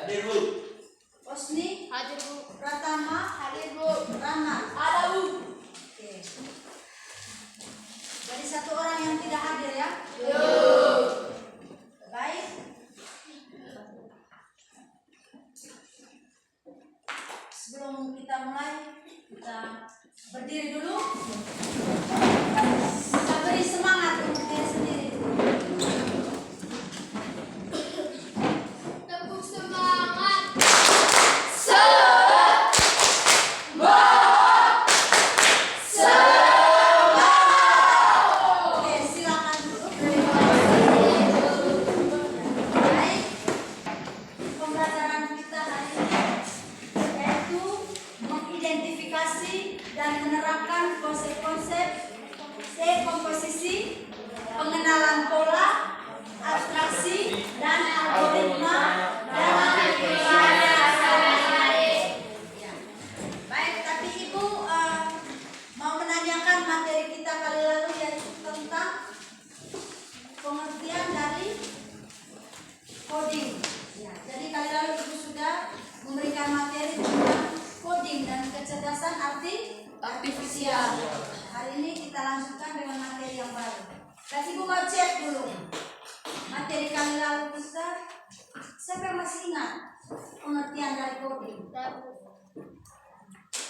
Hadir Bu. Osni. Hadir Bu. Pratama. Hadir Bu. Rana. Ada Bu. Oke. Jadi satu orang yang tidak hadir ya. Yo. Baik. Sebelum kita mulai, kita berdiri dulu. Kita beri semangat untuk diri sendiri. Tepuk semangat. Oke, silakan duduk. Baik. Pembelajaran kita hari ini yaitu mengidentifikasi dan menerapkan konsep-konsep dekomposisi, pengenalan pola, abstraksi, dan algoritma dalam ya. Baik, tapi Ibu mau menanyakan materi kita kali lalu yaitu tentang pengertian dari coding. Ya, jadi kali lalu Ibu sudah memberikan materi tentang coding dan kecerdasan artifisial. Hari ini kita lanjutkan dengan materi yang baru. Dan Ibu mau cek dulu materi kali lalu kita. Siapa yang masih ingat pengertian dari coding?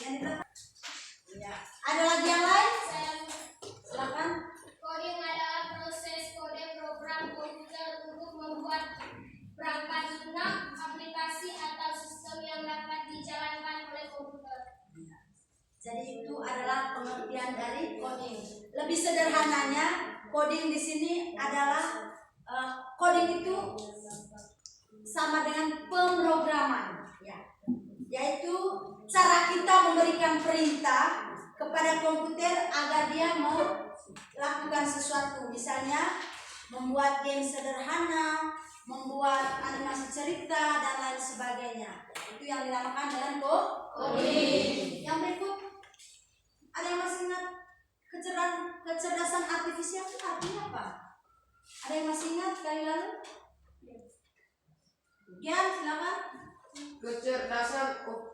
Yang di belakang? Ya. Ada lagi yang lain? Silakan. Coding adalah proses kode program komputer untuk membuat perangkat lunak, aplikasi atau sistem yang dapat dijalankan oleh komputer. Jadi itu adalah pengertian dari coding. Lebih sederhananya, coding di sini adalah coding itu sama dengan pemrograman, ya. Yaitu cara kita memberikan perintah kepada komputer agar dia melakukan sesuatu, misalnya membuat game sederhana, membuat animasi cerita dan lain sebagainya. Itu yang dinamakan dengan coding. Yang berikut, ada yang masih ingat kecerdasan artifisial itu artinya apa? Ada yang masih ingat kali lalu? Gian, silakan. Kecerdasan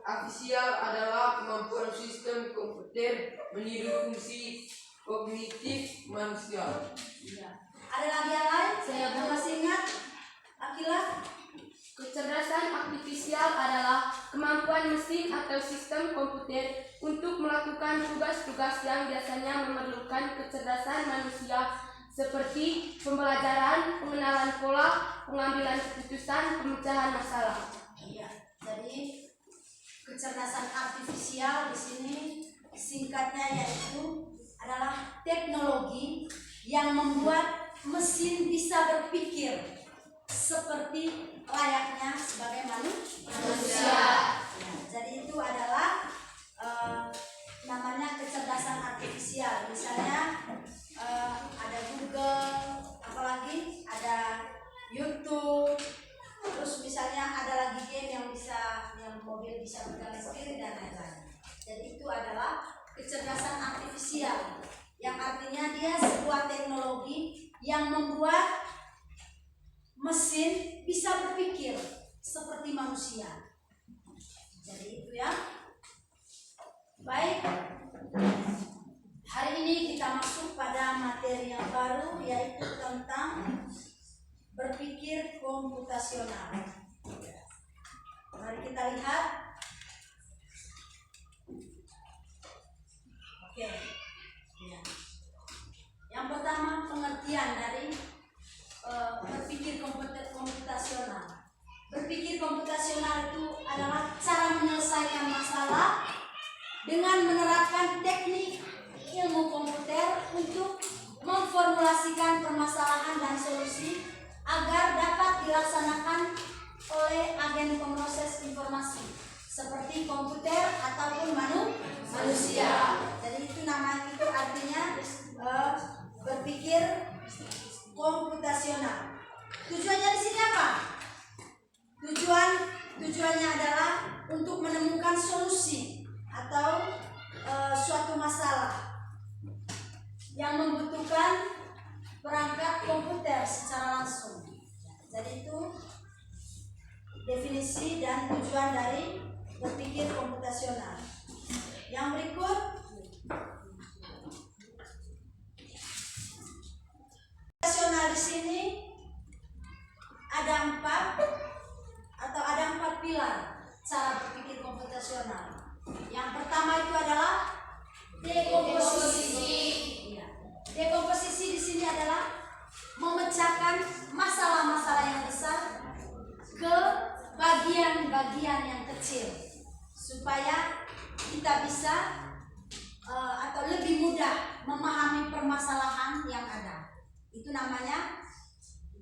artifisial adalah kemampuan sistem komputer meniru fungsi kognitif manusia. Ya. Ada lagi yang lain? Saya masih ingat. Akila. Kecerdasan artifisial adalah kemampuan mesin atau sistem komputer untuk melakukan tugas-tugas yang biasanya memerlukan kecerdasan manusia seperti pembelajaran, pengenalan pola, pengambilan keputusan, pemecahan masalah. Iya. Jadi kecerdasan artifisial di sini singkatnya yaitu adalah teknologi yang membuat mesin bisa berpikir seperti layaknya sebagai manusia. Ya, jadi itu adalah namanya kecerdasan artifisial. Misalnya ada Google, apalagi ada YouTube. Terus misalnya ada lagi game yang mobil bisa berjalan sendiri dan lain-lain. Jadi itu adalah kecerdasan artifisial, yang artinya dia sebuah teknologi yang membuat mesin bisa berpikir seperti manusia. Jadi itu ya. Baik. Hari ini kita masuk pada materi yang baru yaitu tentang berpikir komputasional. Mari kita lihat. Oke. Ya. Yang pertama, pengertian dari berpikir komputasional. Berpikir komputasional itu adalah cara menyelesaikan masalah dengan menerapkan teknik ilmu komputer untuk memformulasikan permasalahan dan solusi agar dapat dilaksanakan oleh agen pemroses informasi seperti komputer ataupun manusia. Jadi itu namanya, itu artinya berpikir komputasional. Tujuannya di sini apa? Tujuannya adalah untuk menemukan solusi atau suatu masalah yang membutuhkan perangkat komputer secara langsung. Jadi itu definisi dan tujuan dari berpikir komputasional. Yang berikut, komputasional di sini ada empat pilar cara berpikir komputasional. Yang pertama itu adalah dekomposisi. Iya. Dekomposisi di sini adalah memecahkan masalah-masalah yang besar ke bagian-bagian yang kecil supaya kita bisa atau lebih mudah memahami permasalahan yang ada. Itu namanya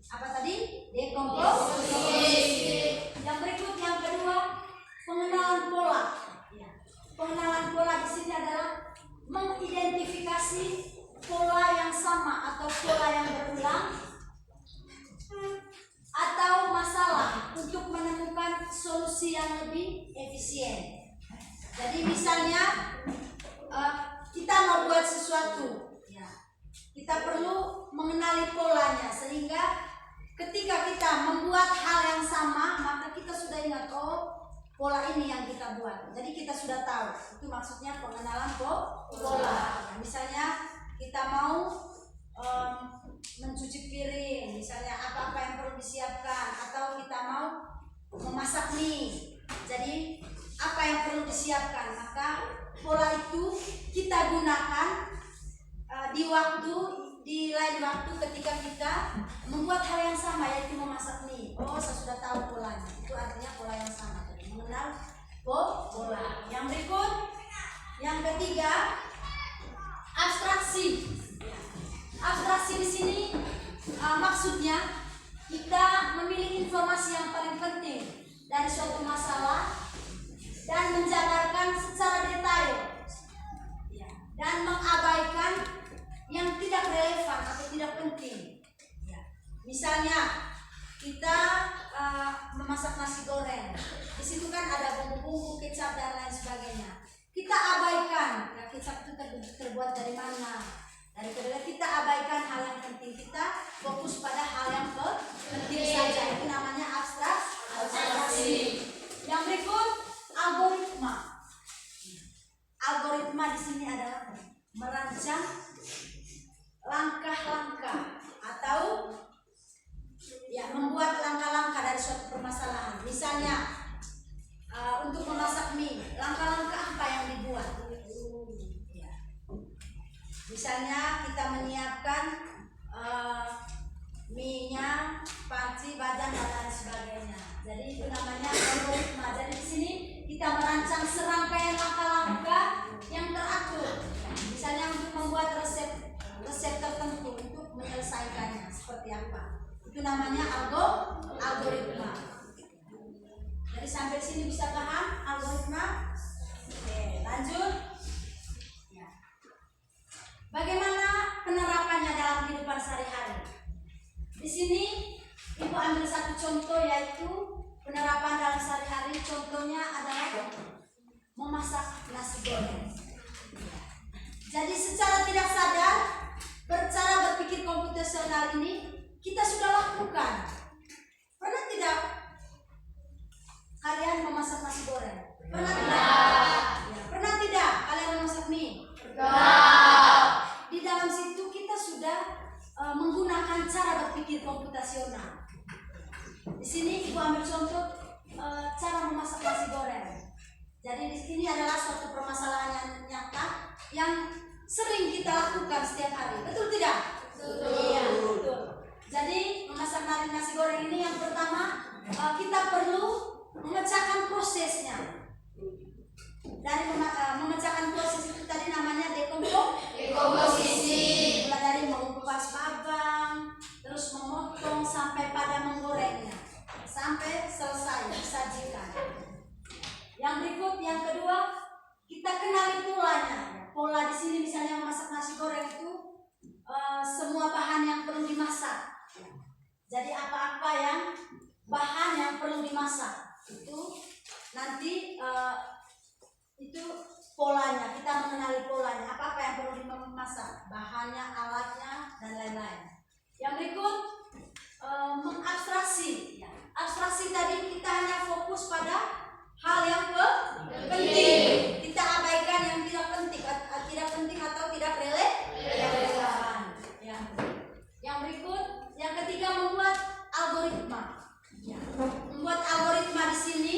apa tadi? Dekomposisi. Yang berikut, yang kedua, pengenalan pola. Ya. Pengenalan pola di sini adalah mengidentifikasi pola yang sama atau pola yang berulang atau masalah untuk menemukan solusi yang lebih efisien. Jadi misalnya kita mau buat sesuatu, ya, kita perlu mengenali polanya sehingga ketika kita membuat hal yang sama maka kita sudah ingat, oh, pola ini yang kita buat. Jadi kita sudah tahu. Itu maksudnya pengenalan pola. Ya, misalnya kita mau mencuci piring, misalnya apa-apa yang perlu disiapkan, atau kita mau memasak mie. Jadi apa yang perlu disiapkan, maka pola itu kita gunakan di lain waktu ketika kita membuat hal yang sama, yaitu memasak mie. Oh, saya sudah tahu polanya. Itu artinya pola yang sama. Jadi mengenal pola. Yang berikut, yang ketiga, abstraksi. Abstraksi di sini maksudnya kita memilih informasi yang paling penting dari suatu masalah dan menjabarkan secara detail, ya, dan mengabaikan yang tidak relevan atau tidak penting. Ya. Misalnya kita memasak nasi goreng, di situ kan ada bumbu-bumbu, kecap dan lain sebagainya. Kita abaikan, ya, kecap itu terbuat dari mana. Daripada kita abaikan hal yang penting, kita fokus pada hal yang penting saja. Itu namanya abstraksi. Yang berikut, algoritma. Algoritma di sini adalah merancang langkah-langkah atau ya membuat langkah-langkah dari suatu permasalahan. Misalnya untuk memasak mie, langkah-langkah apa yang dibuat? Ya. Misalnya kita menyiapkan mie-nya, panci, badan dan lain sebagainya. Jadi itu namanya algoritma. Jadi di sini kita merancang serangkaian langkah-langkah yang teratur. Misalnya untuk membuat resep tertentu untuk menyelesaikannya seperti apa. Itu namanya algoritma. Jadi sampai sini bisa paham algoritma? Oke, lanjut. Ya. Bagaimana penerapannya dalam kehidupan sehari-hari? Di sini Ibu ambil satu contoh, yaitu penerapan dalam sehari-hari. Contohnya adalah memasak nasi goreng. Jadi secara tidak sadar, cara berpikir komputasional ini kita sudah lakukan. Pernah tidak kalian memasak nasi goreng? Pernah tidak? Ya. Pernah tidak kalian memasak mie? Pernah. Di dalam situ kita sudah menggunakan cara berpikir komputasional. Di sini Ibu ambil contoh cara memasak nasi goreng. Jadi di sini adalah suatu permasalahan yang nyata yang sering kita lakukan setiap hari. Betul tidak? Betul. Iya, betul. Jadi memasak nasi goreng ini yang pertama kita perlu memecahkan prosesnya. Dari memecahkan proses itu tadi namanya dekomposisi. Mulai dari mengupas bawang, terus memotong sampai pada menggorengnya, sampai selesai disajikan. Yang berikut, yang kedua, kita kenali polanya. Pola di sini misalnya memasak nasi goreng itu semua bahan yang perlu dimasak. Jadi apa-apa yang bahan yang perlu dimasak itu nanti itu polanya, kita mengenali polanya, apa-apa yang perlu dimasak, bahannya, alatnya, dan lain-lain. Yang berikut, mengabstraksi. Ya. abstraksi tadi kita hanya fokus pada hal yang penting. Kita abaikan yang tidak penting atau tidak relevan. Ya. Yang berikut, yang ketiga membuat algoritma. Ya. Membuat algoritma di sini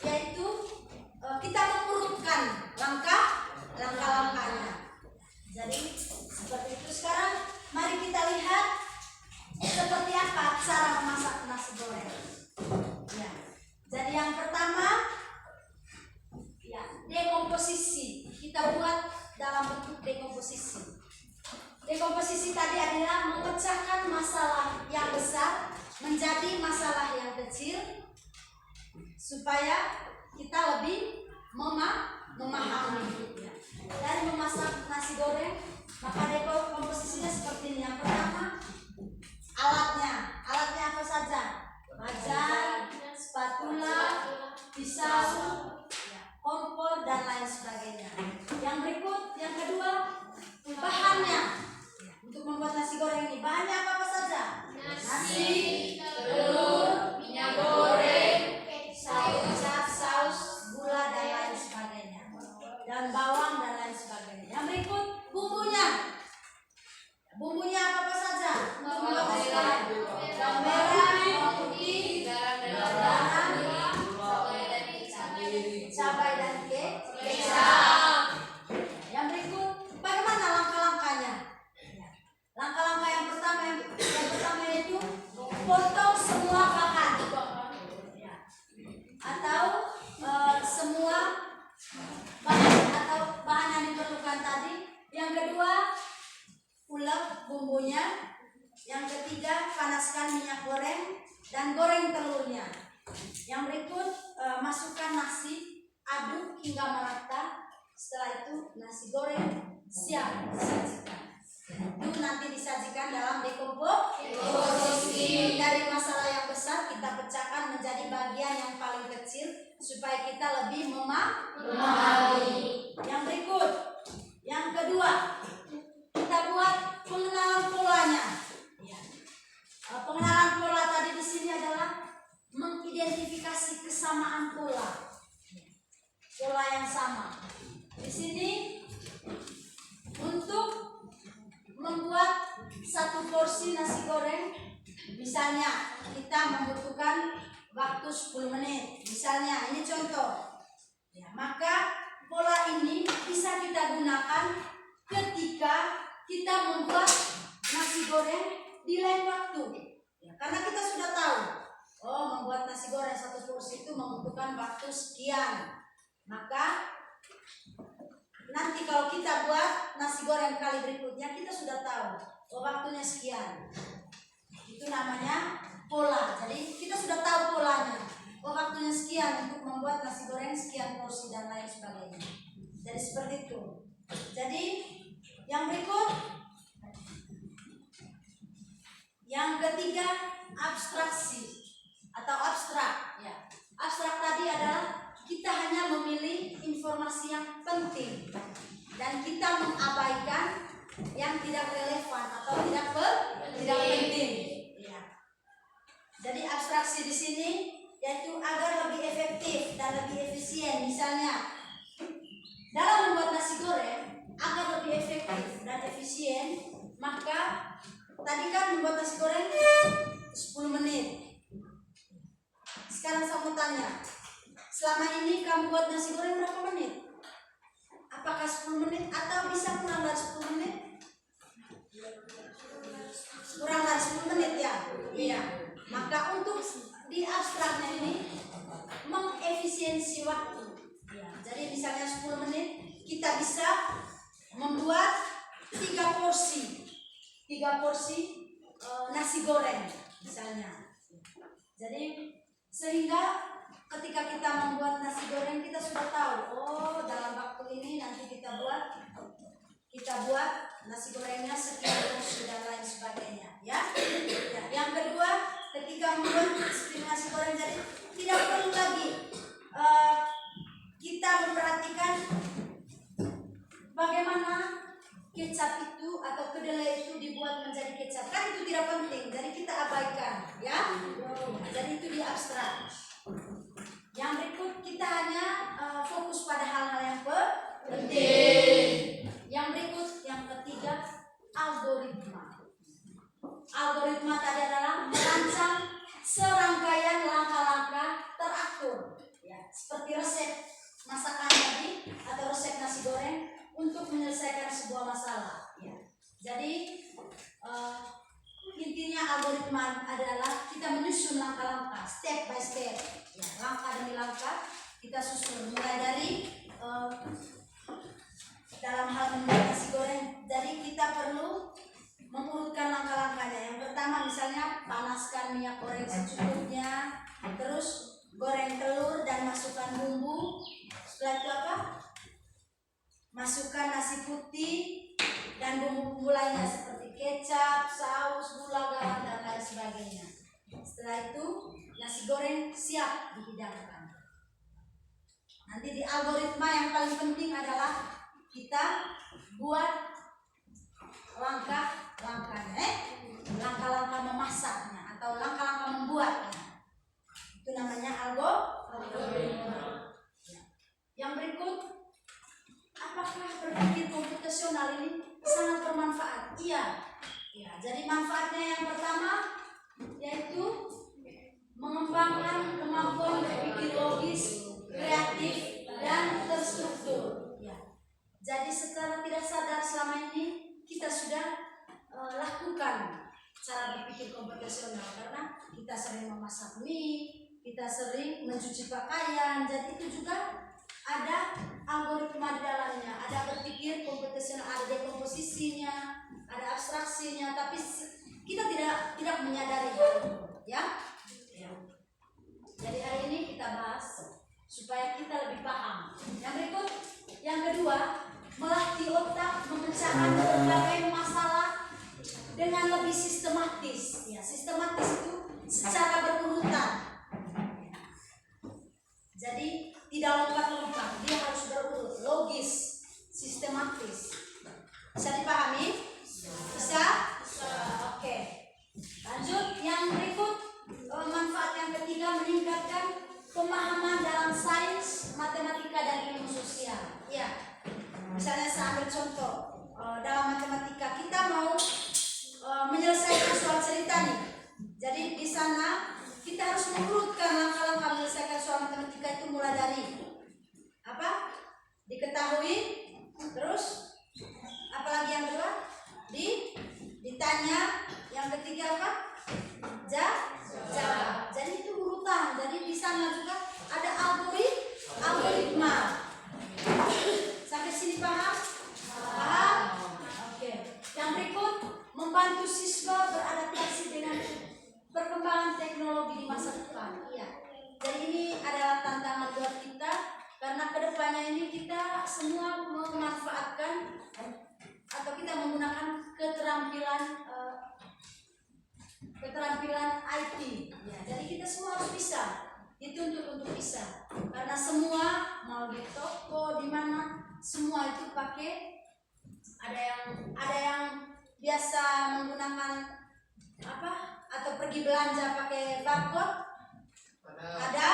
yaitu kita mengurutkan langkah-langkahnya. Jadi seperti itu. Sekarang mari kita lihat seperti apa cara memasak nasi goreng. Ya. Jadi yang pertama, ya, dekomposisi. Kita buat dalam bentuk dekomposisi. Dekomposisi tadi adalah memecahkan masalah yang besar menjadi masalah yang kecil supaya kita lebih memahami. Ya. Dari memasak nasi goreng, maka dekomposisinya seperti ini. Yang pertama, alatnya apa saja? Wajan, spatula, pisau, kompor dan lain sebagainya. Yang berikut, yang kedua, bahannya. Untuk membuat nasi goreng ini, bahannya apa saja? Nasi, telur, minyak goreng, saus, gula dan lain sebagainya. Dan bawang dan lain sebagainya. Yang berikut, bumbunya. Bumbunya apa saja? Untuk membuat nasi goreng. Bawang merah, bawang putih, garam, cabai dan kecap. Yang berikut, bagaimana langkah-langkahnya? Langkah-langkah yang pertama yaitu potong semua bahan, atau semua bahan yang diperlukan tadi. Yang kedua, ulek bumbunya. Yang ketiga, panaskan minyak goreng dan goreng telurnya. Yang berikut, masukkan nasi, aduk hingga merata. Setelah itu nasi goreng siap disajikan. Itu nanti disajikan dalam dekomposisi. Dari masalah yang besar kita pecahkan menjadi bagian yang paling kecil supaya kita lebih memahami. Yang berikut, yang kedua, kita buat pengenalan polanya. Pengenalan pola tadi di sini adalah mengidentifikasi kesamaan pola yang sama. Di sini untuk membuat satu porsi nasi goreng, misalnya kita membutuhkan waktu 10 menit. Misalnya ini contoh. Ya, maka pola ini bisa kita gunakan ketika kita membuat nasi goreng di lain waktu. Ya, karena kita sudah tahu, membuat nasi goreng satu porsi itu membutuhkan waktu sekian. Maka nanti kalau kita buat nasi goreng kali berikutnya, kita sudah tahu waktunya sekian. Itu namanya pola. Jadi kita sudah tahu polanya. Waktunya sekian untuk membuat nasi goreng sekian porsi dan lain sebagainya. Jadi seperti itu. Jadi yang berikut, yang ketiga, abstraksi atau abstrak. Ya. Abstrak tadi adalah kita hanya memilih informasi yang penting dan kita mengabaikan yang tidak relevan atau tidak penting. Ya. Jadi abstraksi di sini yaitu agar lebih efektif dan lebih efisien. Misalnya dalam membuat nasi goreng agar lebih efektif dan efisien, maka tadi kan membuat nasi goreng 10 menit. Sekarang saya mau tanya, selama ini kamu buat nasi goreng berapa menit? Apakah 10 menit atau bisa kurang dari 10 menit? Kurang dari 10 menit ya? Iya. Maka untuk di abstraknya ini mengefisiensi waktu. Ya, jadi misalnya 10 menit kita bisa membuat 3 porsi nasi goreng misalnya. Jadi sehingga ketika kita membuat nasi goreng kita sudah tahu, dalam waktu ini nanti kita buat nasi gorengnya sekian porsi dan lain sebagainya, ya. Yang kedua, ketika membuat nasi goreng, jadi tidak perlu lagi kita memperhatikan bagaimana kecap itu atau kedelai itu dibuat menjadi kecap, kan itu tidak penting, jadi kita abaikan, ya. Jadi itu di abstrak. Yang berikut kita hanya fokus pada hal-hal yang penting. Yang berikut, yang ketiga, algoritma. Algoritma tadi adalah merancang serangkaian langkah-langkah teratur, ya, seperti resep masakan tadi atau resep nasi goreng untuk menyelesaikan sebuah masalah. Ya. Jadi intinya algoritma adalah kita menyusun langkah-langkah, step by step, ya, langkah demi langkah kita susun, mulai dari dalam hal membuat nasi goreng. Jadi kita perlu mengurutkan langkah-langkahnya. Yang pertama misalnya panaskan minyak goreng secukupnya, terus goreng telur dan masukkan bumbu. Setelah itu apa? Masukkan nasi putih dan bumbu-bumbu lainnya seperti kecap, saus, gula, garam, dan lain sebagainya. Setelah itu nasi goreng siap dihidangkan. Nanti di algoritma yang paling penting adalah kita buat langkah-langkahnya, langkah-langkah memasaknya atau langkah-langkah membuatnya. Itu namanya algoritma. Yang berikut, apakah berpikir komputasional ini sangat bermanfaat? Iya. Ya, jadi manfaatnya yang pertama yaitu mengembangkan kemampuan berpikir logis, kreatif, dan terstruktur. Ya. Jadi secara tidak sadar selama ini kita sudah lakukan cara berpikir komputasional karena kita sering memasak mie, kita sering mencuci pakaian. Jadi itu juga ada algoritma di dalamnya, ada berpikir komputasional, ada dekomposisinya, ada abstraksinya, tapi kita tidak menyadari hal itu, ya. Jadi hari ini kita bahas supaya kita lebih paham. Yang berikut, yang kedua, melatih otak memecahkan berbagai masalah dengan lebih sistematis. Ya, sistematis itu secara berurutan. Jadi tidak lompat-lompat, dia harus berurut, logis, sistematis. Bisa dipahami? Bisa? Oke. Lanjut, yang berikut, manfaat yang ketiga meningkatkan pemahaman dalam sains, matematika, dan ilmu sosial. Ya. Misalnya saya ambil contoh, dalam matematika kita mau menyelesaikan soal cerita nih. Jadi di sana kita harus mengurutkan langkah-langkah menyelesaikan soal matematika itu mulai dari apa? Diketahui, terus apalagi yang kedua? Ditanya, yang ketiga apa? Jawab. Jadi itu urutan. Jadi di sana juga ada algoritma. Sampai sini paham? Paham? Oke. Yang berikut, membantu siswa beradaptasi dengan perkembangan teknologi di masa depan. Iya. Jadi ini adalah tantangan buat kita karena kedepannya ini kita semua memanfaatkan atau kita menggunakan keterampilan IT. Ya, jadi kita semua harus bisa dituntut untuk bisa karena semua mau di toko di mana semua itu pakai ada yang biasa menggunakan apa atau pergi belanja pakai barcode ada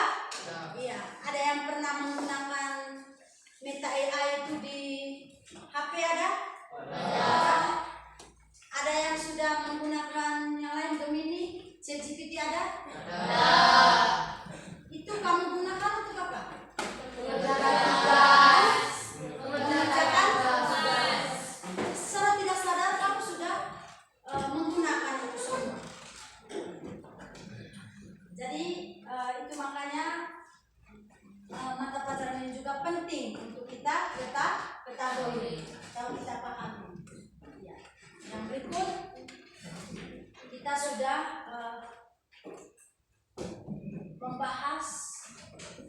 iya ada yang pernah menggunakan Meta AI itu di HP ada yang sudah menggunakan yang lain Gemini ChatGPT ada itu kamu gunakan untuk apa? Mengerjakan tugas. Secara tidak sadar kamu sudah menggunakan itu semua. Jadi itu makanya mata pelajaran ini juga penting untuk kita ketahui atau kita pahami. Ya. Yang berikut kita sudah membahas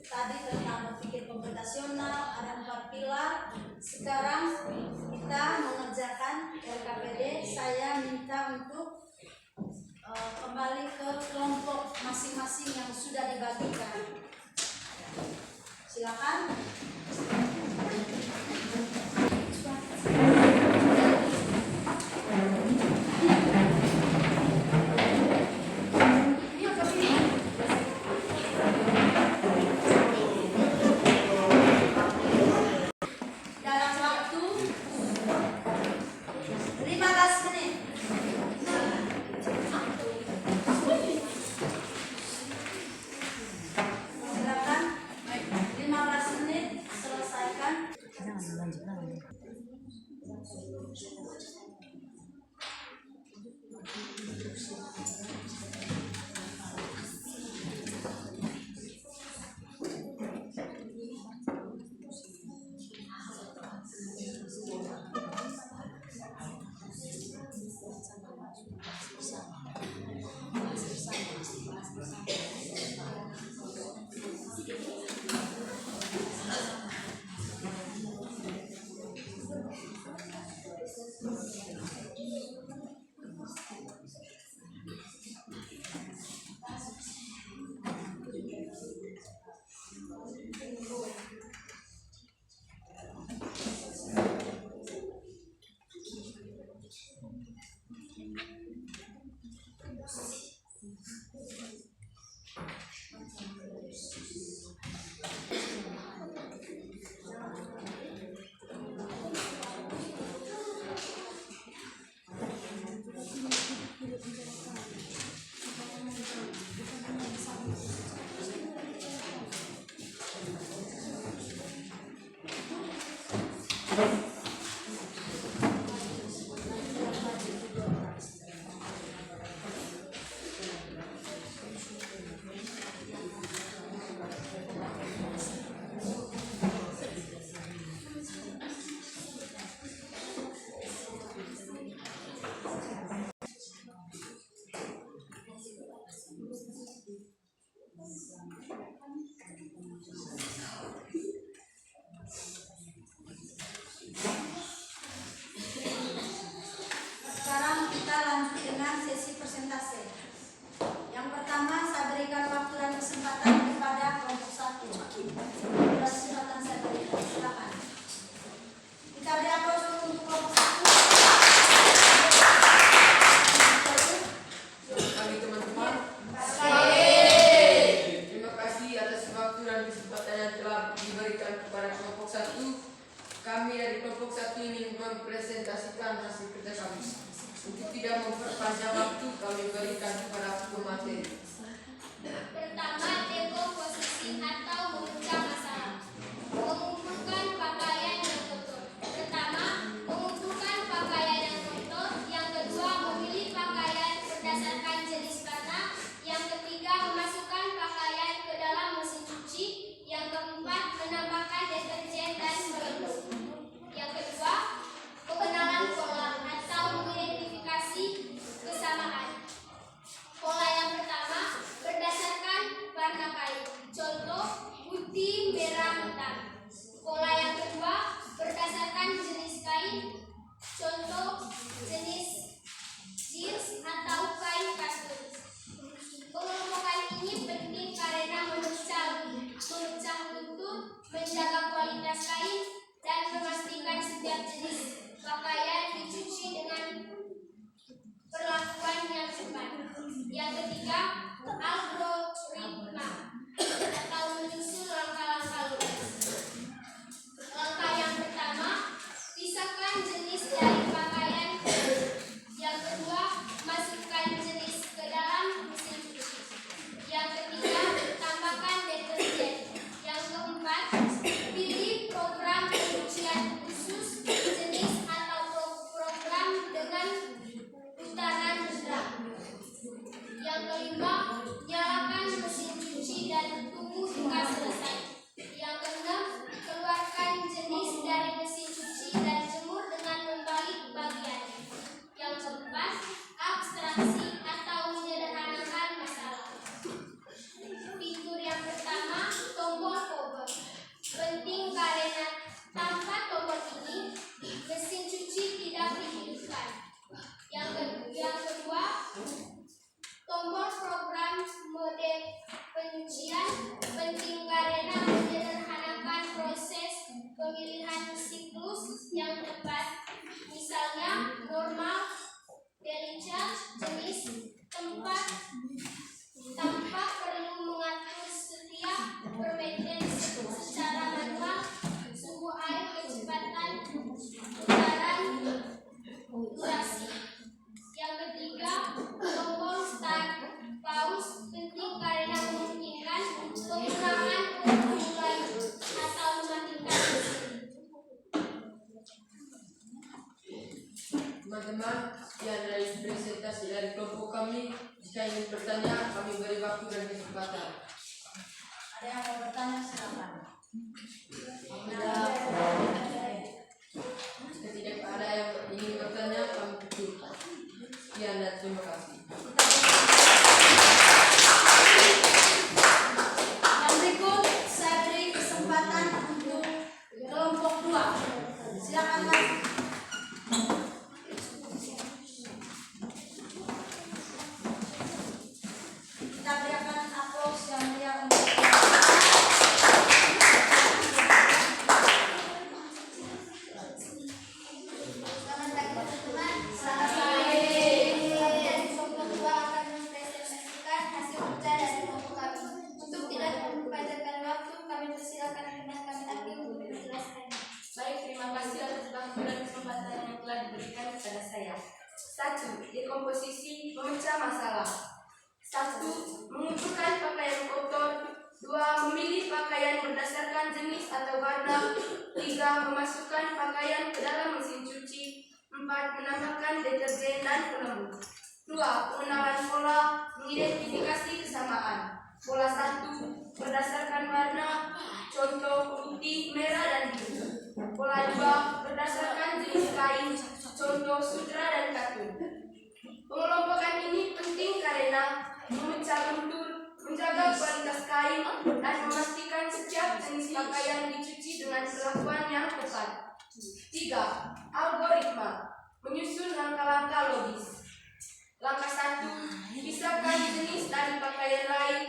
tadi tentang berpikir komputasional, ada 4 pilar. Sekarang kita mengerjakan LKPD. Saya minta untuk kembali ke kelompok masing-masing yang sudah dibagikan. Silakan. Sekarang kita lanjut dengan sesi presentasi. Yang pertama, saya berikan waktu dan kesempatan kepada kelompok 1. Kesempatan saya berikan, silakan. Kita beri aplaus dulu untuk kelompok 1. Kami teman-teman, terima kasih atas waktu dan kesempatan yang telah diberikan kepada kelompok 1. Kami dari kelompok 1 ingin mempresentasikan hasil kerja kami. Untuk tidak memperpanjang waktu, kami berikan kepada pemateri. Pertama, dekomposisi atau memecah masalah. Mengumpulkan pakaian yang kotor. Pertama, mengumpulkan pakaian yang kotor. Yang kedua, memilih pakaian berdasarkan jenis warna. Yang ketiga, memasukkan pakaian ke dalam mesin cuci. Yang keempat, menambahkan deterjen dan pelembab. Yang kedua, pengenalan pola atau mengidentifikasi kesamaan. Pola yang pertama berdasarkan warna kain. Contoh, putih, merah, hitam. Pola yang kedua berdasarkan jenis kain. Contoh, jenis jeans atau kain kasut. Pengelompokan ini penting karena memecah tutur, menjaga kualitas kain, dan memastikan setiap jenis pakaian dicuci dengan perlakuan yang cepat. Yang ketiga, algoritma atau menyusun langkah-langkah lunas. Langkah yang pertama, pisahkan jenis dari pakaian. Yang kedua, masukkan jenis ke dalam mesin cuci. Yang ketiga, tambahkan deterjen. Yang keempat, pilih program pencucian khusus jenis atau program dengan putaran rendah. Yang kelima, nyalakan mesin cuci teman-teman, sekian dari presentasi dari kelompok kami. Jika ingin bertanya, kami beri waktu dan kesempatan. Ada yang mau bertanya silakan. Jika tidak ada yang ingin bertanya, kami tutup. Sekian dan terima kasih. Yang berikut saya beri kesempatan untuk kelompok 2. Silakan Mas. Kita berikan aplaus yang meriah untuk Selamat pagi teman-teman. Selamat pagi. Dan kelompok 2 akan mempresentasikan hasil kerja dari kelompok kami. Untuk tidak memperpanjangkan waktu, kami persilakan rekan kami Aki untuk menjelaskan. Baik, terima kasih atas waktu dan kesempatan yang telah diberikan kepada saya. 1. Dekomposisi memecah masalah. 1. Mengumpulkan pakaian kotor. 2. Memilih pakaian berdasarkan jenis atau warna. 3. Memasukkan pakaian ke dalam mesin cuci. 4. Menambahkan deterjen dan pelembut. 2. Pengenalan pola, mengidentifikasi kesamaan. Pola 1 berdasarkan warna, contoh putih, merah, dan biru. Pola 2 berdasarkan jenis kain, contoh sutra dan katun. Pengelompokan ini penting karena memecah bentur, menjaga kualitas kain, dan memastikan setiap jenis pakaian dicuci dengan perlakuan yang tepat. 3. Algoritma, menyusun langkah-langkah logis. Langkah 1, pisahkan jenis dari pakaian lain.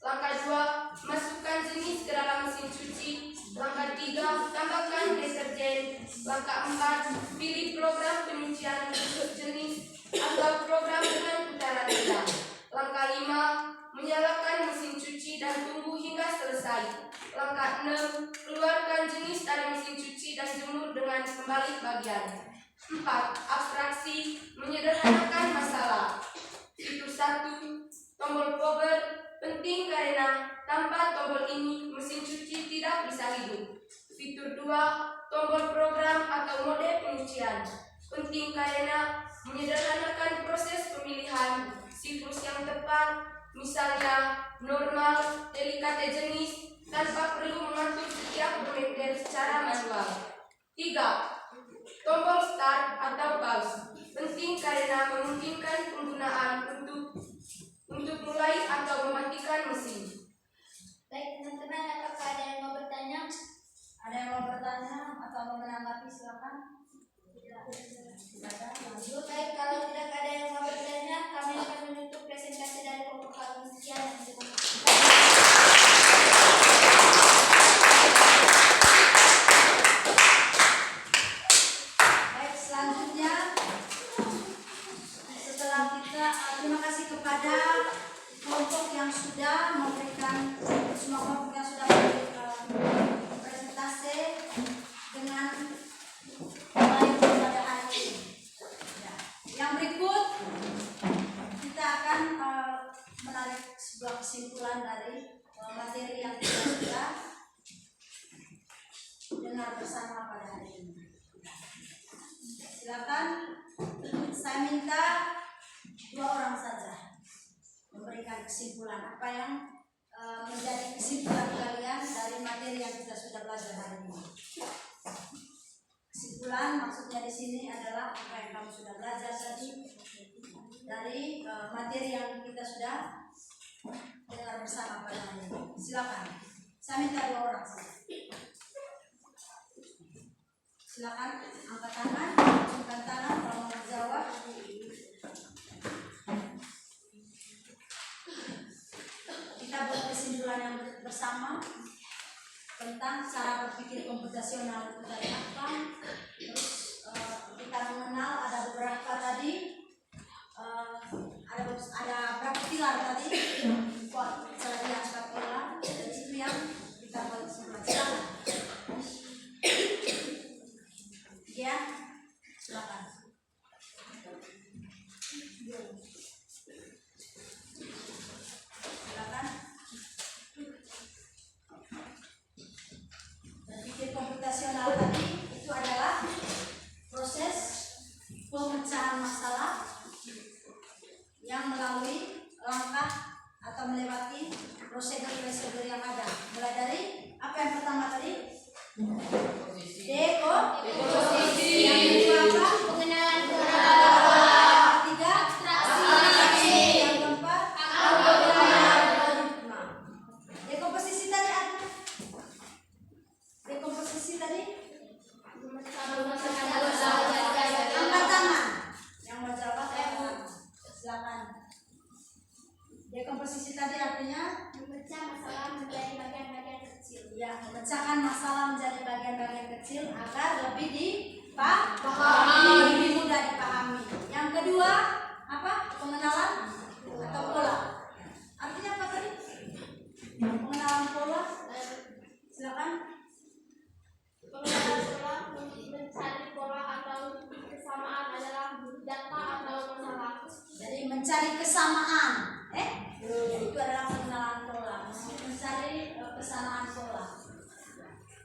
Langkah 2, masukkan jenis ke dalam mesin cuci. Langkah 3, tambahkan deterjen. Langkah 4, pilih program penyucian jenis atau program dengan putaran rendah. Langkah 5, menyalakan mesin cuci dan tunggu hingga selesai. Langkah 6, keluarkan jenis dari mesin cuci dan jemur dengan pembalik bagian. 4. Abstraksi, menyederhanakan masalah. Fitur 1, tombol power, penting karena tanpa tombol ini mesin cuci tidak bisa hidup. Fitur 2, tombol program atau mode penyucian, penting karena menyederhanakan proses pemilihan siklus yang tepat, misalnya normal, delikate jenis, tanpa perlu mengatur setiap bermeter secara manual. 3. Tombol start atau pause, penting karena memungkinkan penggunaan untuk mulai atau mematikan mesin. Baik teman-teman, apakah ada yang mau bertanya? Ada yang mau bertanya atau mau menanggapi silakan. Silakan lanjut. Baik, kalau tidak ada yang mau bertanya, kami akan menutup presentasi dari kelompok kami. Sekian dan terima kasih. Baik, selanjutnya setelah kita terima kasih kepada kelompok yang sudah memberikan semua kelompok yang sudah memberikan presentasi dengan baik pada hari ini. Ya. Yang berikut kita akan menarik sebuah kesimpulan dari materi yang kita sudah dengar bersama pada hari ini. Silakan, saya minta 2 orang saja memberikan kesimpulan apa yang menjadi kesimpulan kalian dari materi yang kita sudah belajar hari ini. Kesimpulan maksudnya di sini adalah apa yang kamu sudah belajar tadi dari materi yang kita sudah dengar bersama pada hari ini. Silakan, saya minta 2 orang saja. Silakan angkat tangan, acungkan tangan kalau mau menjawab. Kita buat kesimpulan yang bersama tentang cara berpikir komputasional itu dari apa. Terus kita mengenal ada beberapa tadi, ada berapa pilar tadi. Kok saya lihat berapa pilar dari situ yang kita buat kesimpulan. Silakan. Ya, silakan. Silakan. Berpikir komputasional tadi itu adalah proses pemecahan Pecahkan masalah menjadi bagian-bagian kecil agar lebih dipahami, lebih mudah dipahami. Yang kedua, apa? Pengenalan atau pola. Artinya apa tadi? Pengenalan pola. Silakan. Pengenalan pola mencari pola atau kesamaan adalah data atau masalah. Jadi mencari kesamaan, itu adalah pengenalan pola. Mencari kesamaan pola.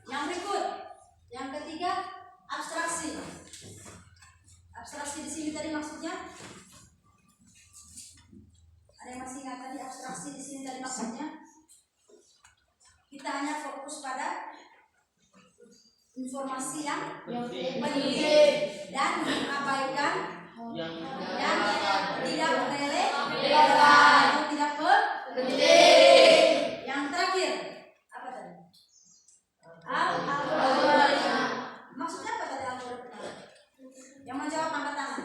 Yang berikut, yang ketiga, abstraksi. Abstraksi di sini tadi maksudnya? Ada yang masih ingat tadi abstraksi di sini tadi maksudnya? Kita hanya fokus pada informasi yang penting dan mengabaikan yang tidak relevan atau tidak penting. Yang terakhir apa tadi? Algoritma. Maksudnya apa tadi algoritma? Yang menjawab angkat tangan.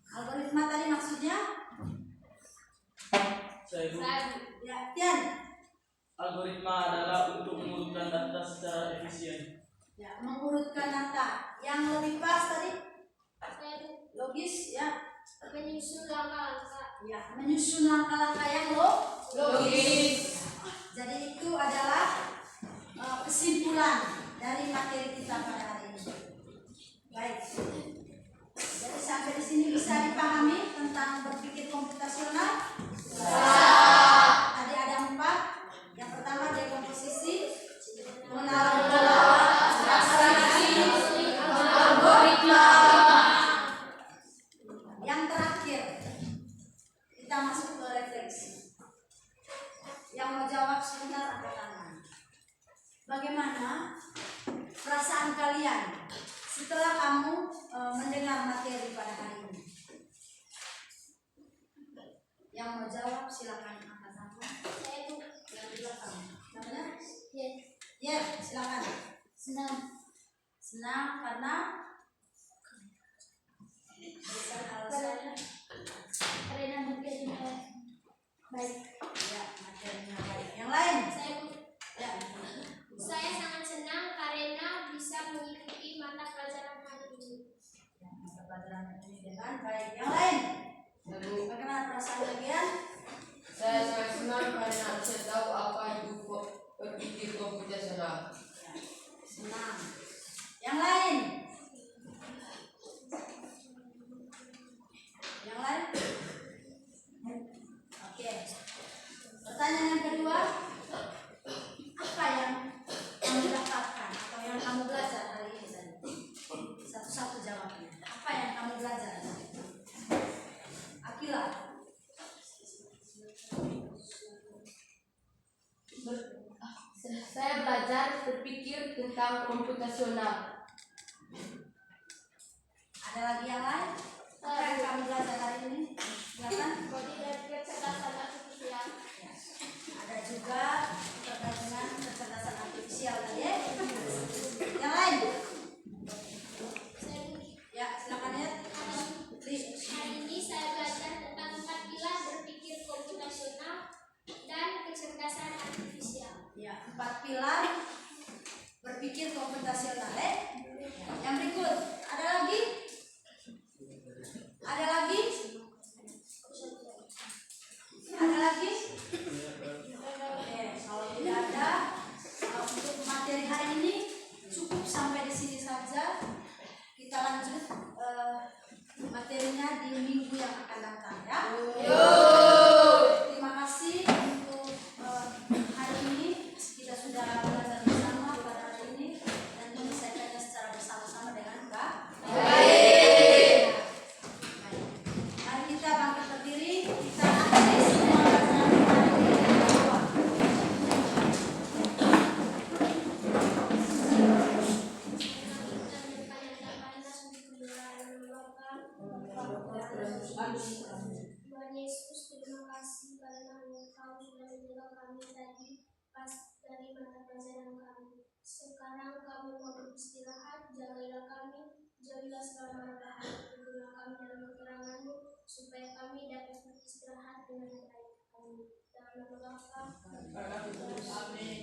Algoritma tadi maksudnya? Ya, Tian. Algoritma adalah untuk mengurutkan data secara efisien. Ya, mengurutkan data. Yang lebih pas tadi? Logis, ya. Menyusun langkah-langkah. Ya, menyusun langkah-langkah yang logis. Jadi itu adalah kesimpulan dari materi kita pada hari ini. Baik. Jadi sampai di sini bisa dipahami tentang berpikir komputasional. Tadi ada 4. Yang pertama dekomposisi, pengenalan pola, abstraksi, algoritma. Yang terakhir kita masuk ke refleksi. Yang mau jawab sebentar angkat tangan. Bagaimana perasaan kalian setelah kamu mendengar materi pada hari ini? Yang mau jawab silakan angkat tangan. Saya itu Yang di belakang. Namanya? ya, Ya, silakan. senang Senang karena berikan alasannya. karena materinya baik. Ya, materinya baik. Yang lain? Ya. Saya sangat senang karena bisa mengikuti mata pelajaran hari ini. Ya, mata pelajaran ini dengan baik. Yang lain? Bagaimana perasaan kalian? Saya sangat senang karena saya tahu apa itu berpikir komputasional. Ya, senang. Yang lain? Yang lain? Oke. Pertanyaan yang kedua, apa yang kamu dapatkan atau yang kamu belajar hari ini tadi? Satu-satu jawabnya. Apa yang kamu belajar? Akila. Saya belajar berpikir tentang komputasional. Ada lagi yang lain? Apa yang kamu belajar hari ini? Silakan. Kode dan kecerdasan artifisial. Ya. Ada juga terkait dengan kecerdasan artifisial tadi ya. Yang lain? Ya, silakan ya. Hari ini saya belajar tentang 4 pilar berpikir komputasional dan kecerdasan artifisial. Ya, 4 pilar berpikir komputasional ya. Yang berikut, ada lagi? Ada lagi? Ada lagi? Oke, kalau tidak ada, untuk materi hari ini cukup sampai di sini saja. Kita lanjut materinya di minggu yang akan datang ya. Terima kasih untuk hari ini kita sudah belajar bersama pada hari ini dan menyelesaikannya secara bersama-sama dengan baik. Mari kita bangkit berdiri, kita akhiri semua belajar hari ini. Tuhan Yesus, terima kasih karena Engkau sudah menjaga kami tadi pas dari mata pelajaran kami. Sekarang kami mau beristirahat, jagalah kami, jadilah selama hari, tunggulah kami dalam keterangan-Mu, supaya kami dapat beristirahat dengan baik. Amin. Dalam nama Bapa dan Putra dan Roh Kudus. Amin.